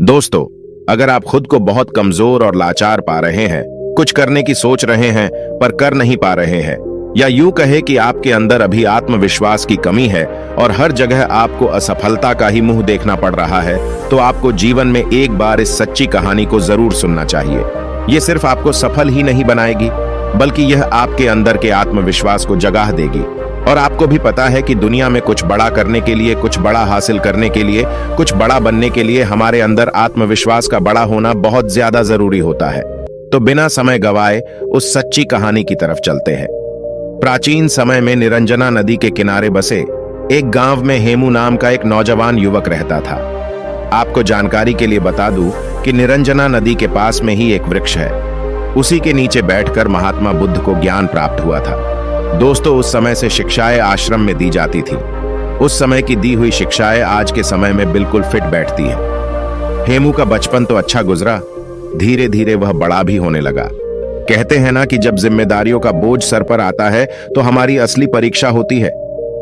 दोस्तों, अगर आप खुद को बहुत कमजोर और लाचार पा रहे हैं, कुछ करने की सोच रहे हैं पर कर नहीं पा रहे हैं, या यूं कहे कि आपके अंदर अभी आत्मविश्वास की कमी है और हर जगह आपको असफलता का ही मुंह देखना पड़ रहा है, तो आपको जीवन में एक बार इस सच्ची कहानी को जरूर सुनना चाहिए। ये सिर्फ आपको सफल ही नहीं बनाएगी, बल्कि यह आपके अंदर के आत्मविश्वास को जगाह देगी। और आपको भी पता है कि दुनिया में कुछ बड़ा करने के लिए, कुछ बड़ा हासिल करने के लिए, कुछ बड़ा बनने के लिए हमारे अंदर आत्मविश्वास का बड़ा होना बहुत ज्यादा जरूरी होता है। तो बिना समय गवाए उस सच्ची कहानी की तरफ चलते हैं। प्राचीन समय में निरंजना नदी के किनारे बसे एक गांव में हेमू नाम का एक नौजवान युवक रहता था। आपको जानकारी के लिए बता दूं कि निरंजना नदी के पास में ही एक वृक्ष है। उसी के नीचे बैठकर महात्मा बुद्ध को ज्ञान प्राप्त हुआ था। दोस्तों, उस समय से शिक्षाएं आश्रम में दी जाती थी। उस समय की दी हुई शिक्षाएं आज के समय में बिल्कुल फिट बैठती हैं। हेमू का बचपन तो अच्छा गुजरा, धीरे धीरे वह बड़ा भी होने लगा। कहते हैं ना कि जब जिम्मेदारियों का बोझ सर पर आता है तो हमारी असली परीक्षा होती है।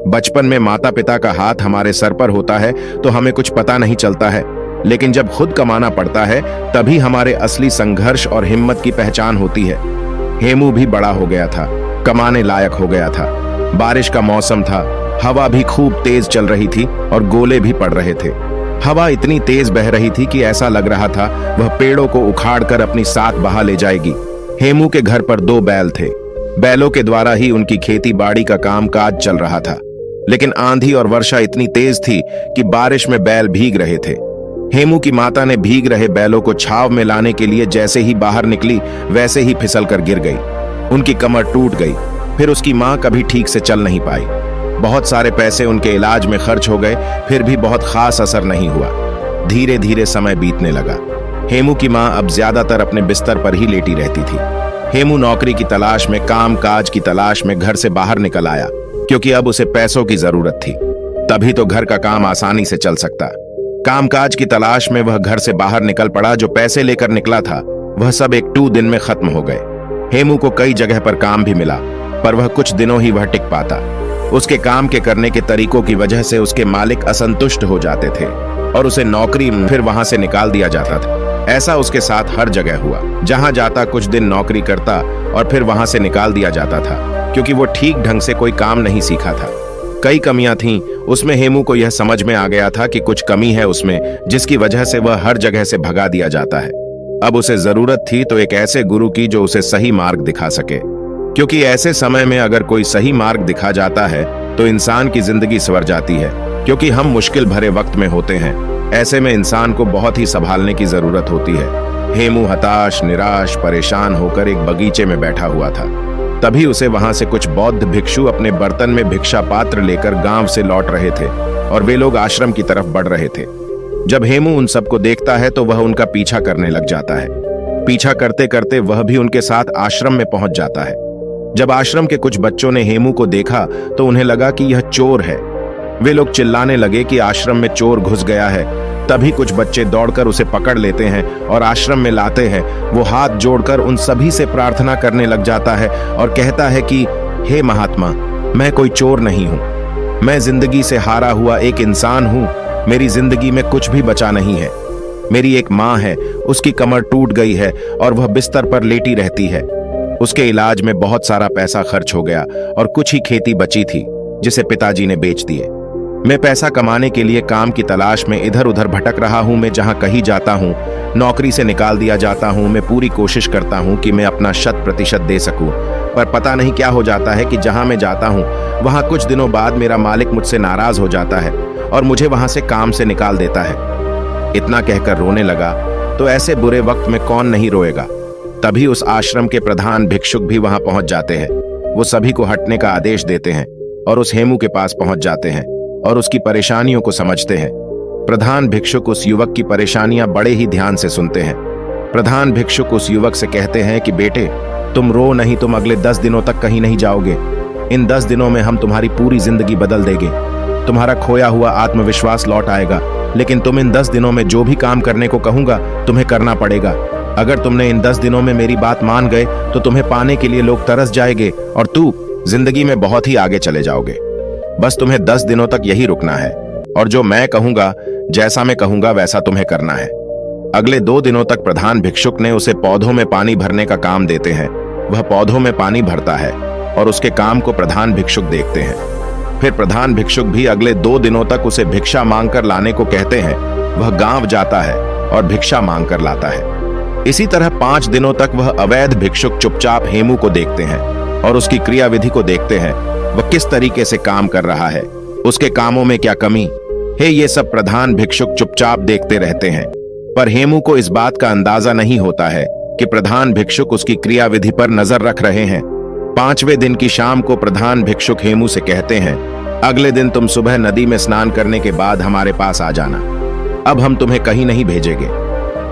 बचपन में माता पिता का हाथ हमारे सर पर होता है तो हमें कुछ पता नहीं चलता है, लेकिन जब खुद कमाना पड़ता है तभी हमारे असली संघर्ष और हिम्मत की पहचान होती है। हेमू भी बड़ा हो गया था, कमाने लायक हो गया था। बारिश का मौसम था, हवा भी खूब तेज चल रही थी और गोले भी पड़ रहे थे। हवा इतनी तेज बह रही थी कि ऐसा लग रहा था वह पेड़ों को उखाड़कर अपनी साथ बहा ले जाएगी। हेमू के घर पर 2 बैल थे। बैलों के द्वारा ही उनकी खेती बाड़ी का काम काज चल रहा था, लेकिन आंधी और वर्षा इतनी तेज थी कि बारिश में बैल भीग रहे थे। हेमू की माता ने भीग रहे बैलों को छाव में लाने के लिए जैसे ही बाहर निकली, वैसे ही फिसलकर गिर गई। उनकी कमर टूट गई। फिर उसकी मां कभी ठीक से चल नहीं पाई। बहुत सारे पैसे उनके इलाज में खर्च हो गए, फिर भी बहुत खास असर नहीं हुआ। धीरे धीरे समय बीतने लगा। हेमू की मां अब ज्यादातर अपने बिस्तर पर ही लेटी रहती थी। हेमू नौकरी की तलाश में, काम काज की तलाश में घर से बाहर निकल आया, क्योंकि अब उसे पैसों की जरूरत थी। तभी तो घर का काम आसानी से चल सकता। कामकाज की तलाश में वह घर से बाहर निकल पड़ा। जो पैसे लेकर निकला था वह सब 1-2 दिन में खत्म हो गए। हेमू को कई जगह पर काम भी मिला, पर वह कुछ दिनों ही वह टिक पाता। उसके काम के करने के तरीकों की वजह से उसके मालिक असंतुष्ट हो जाते थे और उसे नौकरी फिर वहां से निकाल दिया जाता था। ऐसा उसके साथ हर जगह हुआ। जहां जाता कुछ दिन नौकरी करता और फिर वहां से निकाल दिया जाता था, क्योंकि वो ठीक ढंग से कोई काम नहीं सीखा था। कई कमियां थीं उसमें। हेमू को यह समझ में आ गया था कि कुछ कमी है उसमें, जिसकी वजह से वह हर जगह से भगा दिया जाता है। अब उसे जरूरत थी तो एक ऐसे गुरु की जो उसे सही मार्ग दिखा सके, क्योंकि ऐसे समय में अगर कोई सही मार्ग दिखा जाता है तो इंसान की जिंदगी संवर जाती है। क्योंकि हम मुश्किल भरे वक्त में होते हैं, ऐसे में इंसान को बहुत ही संभालने की जरूरत होती है। हेमू हताश, निराश, परेशान होकर एक बगीचे में बैठा हुआ था। तभी उसे वहां से कुछ बौद्ध भिक्षु अपने बर्तन में भिक्षा पात्र लेकर गांव से लौट रहे थे और वे लोग आश्रम की तरफ बढ़ रहे थे। जब हेमू उन सबको देखता है तो वह उनका पीछा करने लग जाता है। पीछा करते करते वह भी उनके साथ आश्रम में पहुंच जाता है। जब आश्रम के कुछ बच्चों ने हेमू को देखा तो उन्हें लगा कि यह चोर है। वे लोग चिल्लाने लगे कि आश्रम में चोर घुस गया है। तभी कुछ बच्चे दौड़कर उसे पकड़ लेते हैं और आश्रम में लाते हैं। वो हाथ जोड़कर उन सभी से प्रार्थना करने लग जाता है और कहता है कि हे महात्मा, मैं कोई चोर नहीं हूं। मैं जिंदगी से हारा हुआ एक इंसान हूं। मेरी जिंदगी में कुछ भी बचा नहीं है। मेरी एक माँ है, उसकी कमर टूट गई है और वह बिस्तर पर लेटी रहती है। उसके इलाज में बहुत सारा पैसा खर्च हो गया और कुछ ही खेती बची थी जिसे पिताजी ने बेच दिए। मैं पैसा कमाने के लिए काम की तलाश में इधर उधर भटक रहा हूं। मैं जहां कहीं जाता हूं, नौकरी से निकाल दिया जाता हूं। मैं पूरी कोशिश करता हूं कि मैं अपना 100% दे सकूं, पर पता नहीं क्या हो जाता है कि जहां मैं जाता हूं वहां कुछ दिनों बाद मेरा मालिक मुझसे नाराज हो जाता है और मुझे वहां से काम से निकाल देता है। इतना कहकर रोने लगा। तो ऐसे बुरे वक्त में कौन नहीं रोएगा। तभी उस आश्रम के प्रधान भिक्षुक भी वहां पहुंच जाते हैं। वो सभी को हटने का आदेश देते हैं और उस हेमू के पास पहुंच जाते हैं और उसकी परेशानियों को समझते हैं। प्रधान भिक्षुक उस युवक की परेशानियां बड़े ही ध्यान से सुनते हैं। प्रधान भिक्षुक उस युवक से कहते हैं कि बेटे, तुम रो नहीं, तुम अगले 10 दिनों तक कहीं नहीं जाओगे। इन 10 दिनों में हम तुम्हारी पूरी जिंदगी बदल देंगे। तुम्हारा खोया हुआ आत्मविश्वास लौट आएगा। लेकिन तुम इन 10 दिनों में जो भी काम करने को कहूंगा तुम्हें करना पड़ेगा। अगर तुमने इन 10 दिनों में मेरी बात मान गए तो तुम्हें पाने के लिए लोग तरस जाएंगे और तू जिंदगी में बहुत ही आगे चले जाओगे। बस तुम्हें 10 दिनों तक यही रुकना है और जो मैं कहूंगा, जैसा मैं कहूंगा वैसा तुम्हें करना है। अगले 2 दिनों तक प्रधान भिक्षुक ने उसे पौधों में पानी भरने का काम देते हैं। वह पौधों में पानी भरता है और उसके काम को प्रधान भिक्षुक देखते हैं। फिर प्रधान भिक्षुक भी अगले 2 दिनों तक उसे भिक्षा मांगकर लाने को कहते हैं। वह गांव जाता है और भिक्षा मांगकर लाता है। इसी तरह 5 दिनों तक वह अवैध भिक्षुक चुपचाप हेमू को देखते हैं और उसकी क्रियाविधि को देखते हैं। वह किस तरीके से काम कर रहा है, उसके कामों में क्या कमी है, ये सब प्रधान भिक्षुक चुपचाप देखते रहते हैं। पर हेमू को इस बात का अंदाजा नहीं होता है कि प्रधान भिक्षुक उसकी क्रियाविधि पर नजर रख रहे हैं। 5वें दिन की शाम को प्रधान भिक्षुक हेमू से कहते हैं, अगले दिन तुम सुबह नदी में स्नान करने के बाद हमारे पास आ जाना। अब हम तुम्हें कहीं नहीं भेजेंगे।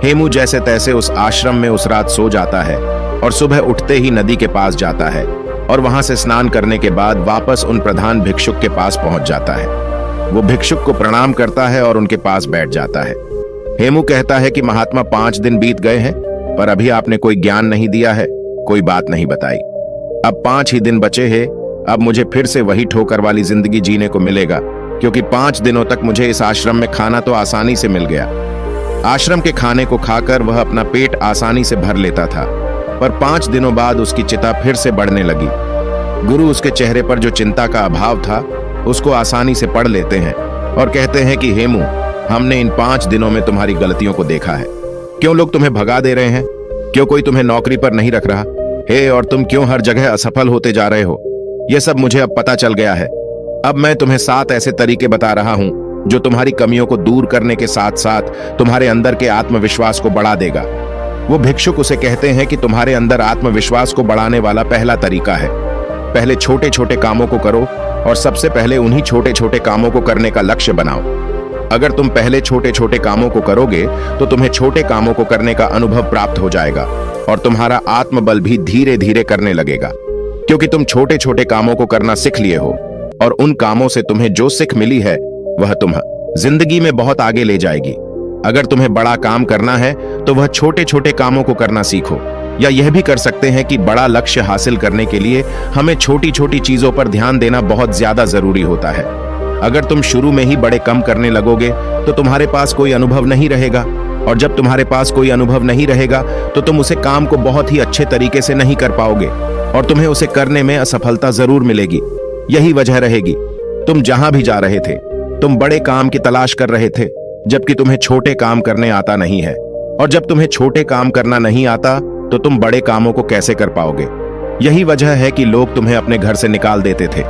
हेमू जैसे तैसे उस आश्रम में उस रात सो जाता है और सुबह उठते ही नदी के पास जाता है और वहां से स्नान करने के बाद वापस उन प्रधान भिक्षुक के पास पहुंच जाता है। वो भिक्षुक को प्रणाम करता है और उनके पास बैठ जाता है। हेमू कहता है कि महात्मा 5 दिन बीत गए हैं, पर अभी आपने कोई ज्ञान नहीं दिया है, कोई बात नहीं बताई। अब 5 ही दिन बचे हैं। अब मुझे फिर से वही ठोकर वाली जिंदगी जीने को मिलेगा, क्योंकि 5 दिनों तक मुझे इस आश्रम में खाना तो आसानी से मिल गया। आश्रम के खाने को खाकर वह अपना पेट आसानी से भर लेता था, पर 5 दिनों बाद उसकी चिता फिर से बढ़ने लगी। गुरु उसके चेहरे पर जो चिंता का अभाव था उसको आसानी से पढ़ लेते हैं और कहते हैं कि हेमू, हमने इन 5 दिनों में तुम्हारी गलतियों को देखा है। क्यों लोग तुम्हें भगा दे रहे हैं, क्यों कोई तुम्हें नौकरी पर नहीं रख रहा है, और तुम क्यों हर जगह असफल होते जा रहे हो, यह सब मुझे अब पता चल गया है। अब मैं तुम्हें 7 ऐसे तरीके बता रहा हूं जो तुम्हारी कमियों को दूर करने के साथ साथ तुम्हारे अंदर के आत्मविश्वास को बढ़ा देगा। वो भिक्षुक उसे कहते हैं कि तुम्हारे अंदर आत्मविश्वास को बढ़ाने वाला पहला तरीका है, पहले छोटे छोटे कामों को करो और सबसे पहले उन्हीं छोटे छोटे कामों को करने का लक्ष्य बनाओ। अगर तुम पहले छोटे छोटे कामों को करोगे तो तुम्हें छोटे कामों को करने का अनुभव प्राप्त हो जाएगा और तुम्हारा आत्मबल भी धीरे धीरे करने लगेगा, क्योंकि तुम छोटे छोटे कामों को करना सीख लिए हो और उन कामों से तुम्हें जो सीख मिली है वह तुम्हें जिंदगी में बहुत आगे ले जाएगी। अगर तुम्हें बड़ा काम करना है तो वह छोटे छोटे कामों को करना सीखो, या यह भी कर सकते हैं कि बड़ा लक्ष्य हासिल करने के लिए हमें छोटी छोटी चीजों पर ध्यान देना बहुत ज्यादा जरूरी होता है। अगर तुम शुरू में ही बड़े कम करने लगोगे तो तुम्हारे पास कोई अनुभव नहीं रहेगा, और जब तुम्हारे पास कोई अनुभव नहीं रहेगा तो तुम उसे काम को बहुत ही अच्छे तरीके से नहीं कर पाओगे और तुम्हें उसे करने में असफलता जरूर मिलेगी। यही वजह रहेगी तुम जहां भी जा रहे थे तुम बड़े काम की तलाश कर रहे थे, जबकि तुम्हें छोटे काम करने आता नहीं है, और जब तुम्हें छोटे काम करना नहीं आता तो तुम बड़े कामों को कैसे कर पाओगे। यही वजह है कि लोग तुम्हें अपने घर से निकाल देते थे,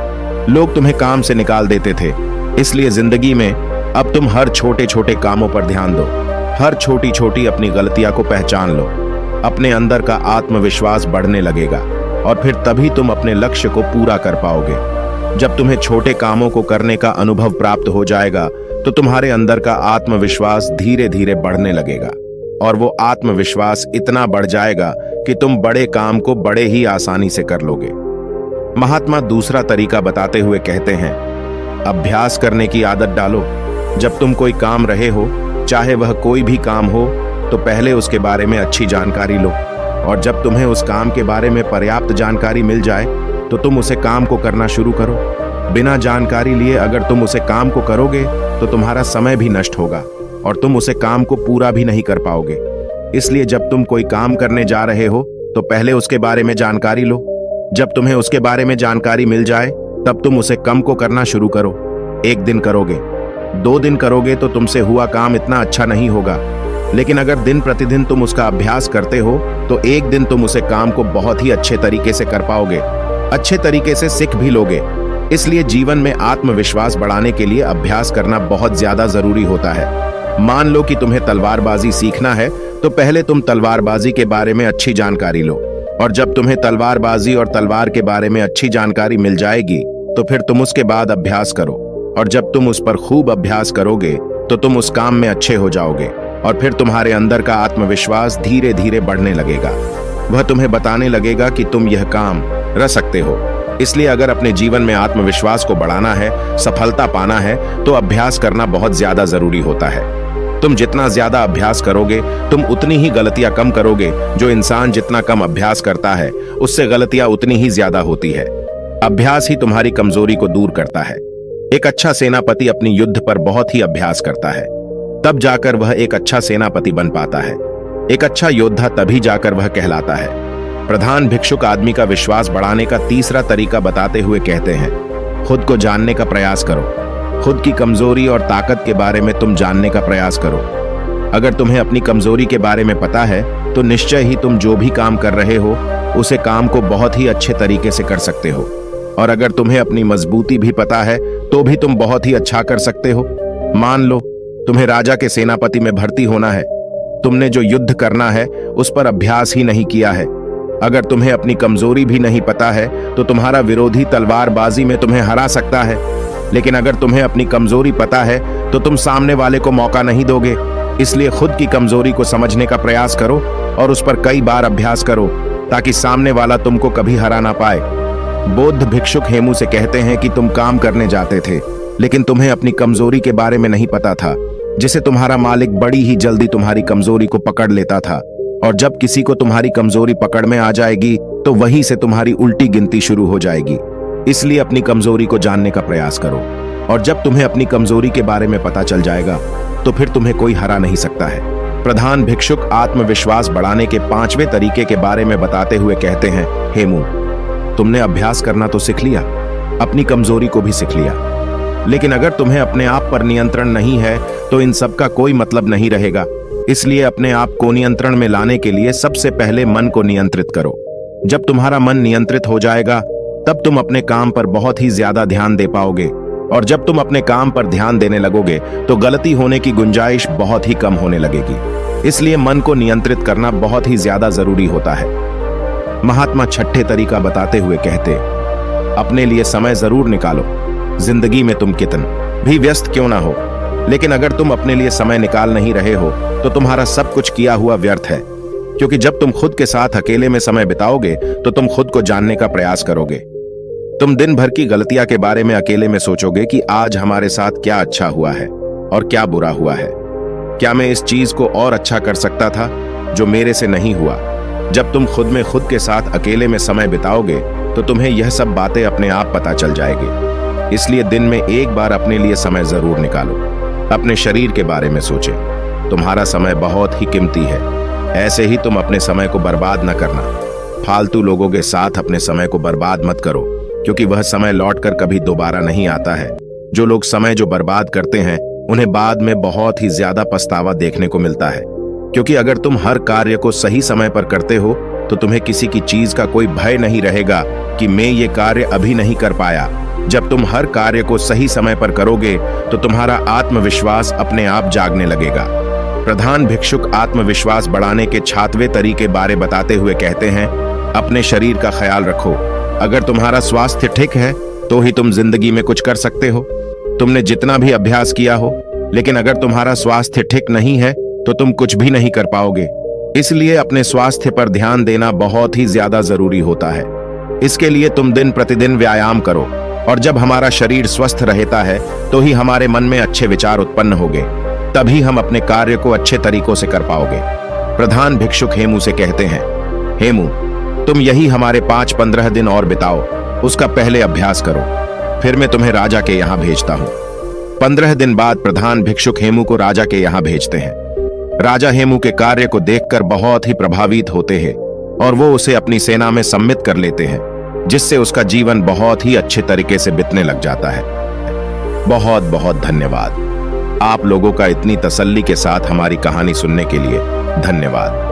लोग तुम्हें काम से निकाल देते थे। इसलिए जिंदगी में अब तुम हर छोटे छोटे कामों पर ध्यान दो, हर छोटी छोटी अपनी गलतियां को पहचान लो। अपने अंदर का आत्मविश्वास बढ़ने लगेगा और फिर तभी तुम अपने लक्ष्य को पूरा कर पाओगे। जब तुम्हें छोटे कामों को करने का अनुभव प्राप्त हो जाएगा तो तुम्हारे अंदर का आत्मविश्वास धीरे धीरे बढ़ने लगेगा, और वो आत्मविश्वास इतना बढ़ जाएगा कि तुम बड़े काम को बड़े ही आसानी से कर लोगे। महात्मा दूसरा तरीका बताते हुए कहते हैं, अभ्यास करने की आदत डालो। जब तुम कोई काम रहे हो, चाहे वह कोई भी काम हो, तो पहले उसके बारे में अच्छी जानकारी लो, और जब तुम्हें उस काम के बारे में पर्याप्त जानकारी मिल जाए तो तुम उसे काम को करना शुरू करो। बिना जानकारी लिए अगर तुम उसे काम को करोगे तो तुम्हारा समय भी नष्ट होगा और तुम उसे काम को पूरा भी नहीं कर पाओगे। इसलिए जब तुम कोई काम करने जा रहे हो तो पहले उसके बारे में जानकारी लो। जब तुम्हें उसके बारे में जानकारी मिल जाए तब तुम उसे कम को करना शुरू करो। 1 दिन करोगे, 2 दिन करोगे तो तुमसे हुआ काम इतना अच्छा नहीं होगा, लेकिन अगर दिन प्रतिदिन तुम उसका अभ्यास करते हो तो 1 दिन तुम उसे काम को बहुत ही अच्छे तरीके से कर पाओगे, अच्छे तरीके से सीख भी लोगे। इसलिए जीवन में आत्मविश्वास बढ़ाने के लिए अभ्यास करना बहुत ज्यादा जरूरी होता है। मान लो कि तुम्हें तलवारबाजी सीखना है तो पहले तुम तलवारबाजी के बारे में अच्छी जानकारी लो, और जब तुम्हें तलवारबाजी और तलवार के बारे में अच्छी जानकारी मिल जाएगी तो फिर तुम उसके बाद अभ्यास करो, और जब तुम उस पर खूब अभ्यास करोगे तो तुम उस काम में अच्छे हो जाओगे और फिर तुम्हारे अंदर का आत्मविश्वास धीरे धीरे बढ़ने लगेगा। वह तुम्हें बताने लगेगा कि तुम यह काम कर सकते हो। इसलिए अगर अपने जीवन में आत्मविश्वास को बढ़ाना है, सफलता पाना है, तो अभ्यास करना बहुत ज्यादा जरूरी होता है। तुम जितना ज्यादा अभ्यास करोगे तुम उतनी ही गलतियां कम करोगे। जो इंसान जितना कम अभ्यास करता है उससे गलतियां उतनी ही ज्यादा होती है। अभ्यास ही तुम्हारी कमजोरी को दूर करता है। एक अच्छा सेनापति अपनी युद्ध पर बहुत ही अभ्यास करता है, तब जाकर वह एक अच्छा सेनापति बन पाता है। एक अच्छा योद्धा तभी जाकर वह कहलाता है। प्रधान भिक्षुक आदमी का विश्वास बढ़ाने का तीसरा तरीका बताते हुए कहते हैं, खुद को जानने का प्रयास करो। खुद की कमजोरी और ताकत के बारे में तुम जानने का प्रयास करो। अगर तुम्हें अपनी कमजोरी के बारे में पता है तो निश्चय ही तुम जो भी काम कर रहे हो उसे काम को बहुत ही अच्छे तरीके से कर सकते हो। और अगर तुम्हें अपनी मजबूती भी पता है तो भी तुम बहुत ही अच्छा कर सकते हो। मान लो तुम्हें राजा के सेनापति में भर्ती होना है। तुमने जो युद्ध करना है उस पर अभ्यास ही नहीं किया है। अगर तुम्हें अपनी कमजोरी भी नहीं पता है तो तुम्हारा विरोधी तलवारबाजी में तुम्हें हरा सकता है। लेकिन अगर तुम्हें अपनी कमजोरी पता है तो तुम सामने वाले को मौका नहीं दोगे। इसलिए खुद की कमजोरी को समझने का प्रयास करो और उस पर कई बार अभ्यास करो ताकि सामने वाला तुमको कभी हरा ना पाए। बौद्ध भिक्षुक हेमू से कहते हैं कि तुम काम करने जाते थे लेकिन तुम्हें अपनी कमजोरी के बारे में नहीं पता था, जिसे तुम्हारा मालिक बड़ी ही जल्दी तुम्हारी कमजोरी को पकड़ लेता था। और जब किसी को तुम्हारी कमजोरी पकड़ में आ जाएगी तो वहीं से तुम्हारी उल्टी गिनती शुरू हो जाएगी। इसलिए अपनी कमजोरी को जानने का प्रयास करो और जब तुम्हें अपनी कमजोरी के बारे में पता चल जाएगा तो फिर तुम्हें कोई हरा नहीं सकता है। प्रधान भिक्षुक आत्मविश्वास बढ़ाने के 5वें तरीके के बारे में बताते हुए कहते हैं, हेमू, तुमने अभ्यास करना तो सीख लिया, अपनी कमजोरी को भी सीख लिया, लेकिन अगर तुम्हें अपने आप पर नियंत्रण नहीं है तो इन सब का कोई मतलब नहीं रहेगा। इसलिए अपने आप को नियंत्रण में लाने के लिए सबसे पहले मन को नियंत्रित करो। जब तुम्हारा मन नियंत्रित हो जाएगा तब तुम अपने काम पर बहुत ही ज्यादा ध्यान दे पाओगे। और जब तुम अपने काम पर ध्यान देने लगोगे तो गलती होने की गुंजाइश बहुत ही कम होने लगेगी। इसलिए मन को नियंत्रित करना बहुत ही ज्यादा जरूरी होता है। महात्मा छठे तरीका बताते हुए कहते, अपने लिए समय जरूर निकालो। जिंदगी में तुम कितन भी व्यस्त क्यों ना हो, लेकिन अगर तुम अपने लिए समय निकाल नहीं रहे हो तो तुम्हारा सब कुछ किया हुआ व्यर्थ है। क्योंकि जब तुम खुद के साथ अकेले में समय बिताओगे तो तुम खुद को जानने का प्रयास करोगे। तुम दिन भर की गलतियां के बारे में अकेले में सोचोगे कि आज हमारे साथ क्या अच्छा हुआ है और क्या बुरा हुआ है। क्या मैं इस चीज को और अच्छा कर सकता था जो मेरे से नहीं हुआ। जब तुम खुद में खुद के साथ अकेले में समय बिताओगे तो तुम्हें यह सब बातें अपने आप पता चल जाएगी। इसलिए दिन में एक बार अपने लिए समय जरूर निकालो। अपने शरीर के बारे में सोचे। तुम्हारा समय बहुत ही कीमती है। ऐसे ही तुम अपने समय को बर्बाद न करना। फालतू लोगों के साथ अपने समय को बर्बाद मत करो, क्योंकि वह समय लौटकर कभी दोबारा नहीं आता है। जो लोग समय जो बर्बाद करते हैं उन्हें बाद में बहुत ही ज्यादा पछतावा देखने को मिलता है। क्योंकि अगर तुम हर कार्य को सही समय पर करते हो तो तुम्हें किसी की चीज का कोई भय नहीं रहेगा कि मैं ये कार्य अभी नहीं कर पाया। जब तुम हर कार्य को सही समय पर करोगे तो तुम्हारा आत्मविश्वास अपने आप जागने लगेगा। प्रधान भिक्षुक आत्मविश्वास बढ़ाने के 6वें तरीके बारे बताते हुए कहते हैं, अपने शरीर का ख्याल रखो। अगर तुम्हारा स्वास्थ्य ठीक है तो ही तुम जिंदगी में कुछ कर सकते हो। तुमने जितना भी अभ्यास किया हो, लेकिन अगर तुम्हारा स्वास्थ्य ठीक नहीं है तो तुम कुछ भी नहीं कर पाओगे। इसलिए अपने स्वास्थ्य पर ध्यान देना बहुत ही ज्यादा जरूरी होता है। इसके लिए तुम दिन प्रतिदिन व्यायाम करो और जब हमारा शरीर स्वस्थ रहता है तो ही हमारे मन में अच्छे विचार उत्पन्न होंगे। तभी हम अपने कार्य को अच्छे तरीकों से कर पाओगे। प्रधान भिक्षुक हेमू से कहते हैं, हेमू, तुम यही हमारे 5-15 दिन और बिताओ। उसका पहले अभ्यास करो, फिर मैं तुम्हें राजा के यहाँ भेजता हूँ। 15 दिन बाद प्रधान भिक्षुक हेमू को राजा के यहाँ भेजते हैं। राजा हेमू के कार्य को देखकर बहुत ही प्रभावित होते हैं और वो उसे अपनी सेना में सम्मिलित कर लेते हैं, जिससे उसका जीवन बहुत ही अच्छे तरीके से बीतने लग जाता है। बहुत बहुत धन्यवाद आप लोगों का इतनी तसल्ली के साथ हमारी कहानी सुनने के लिए। धन्यवाद।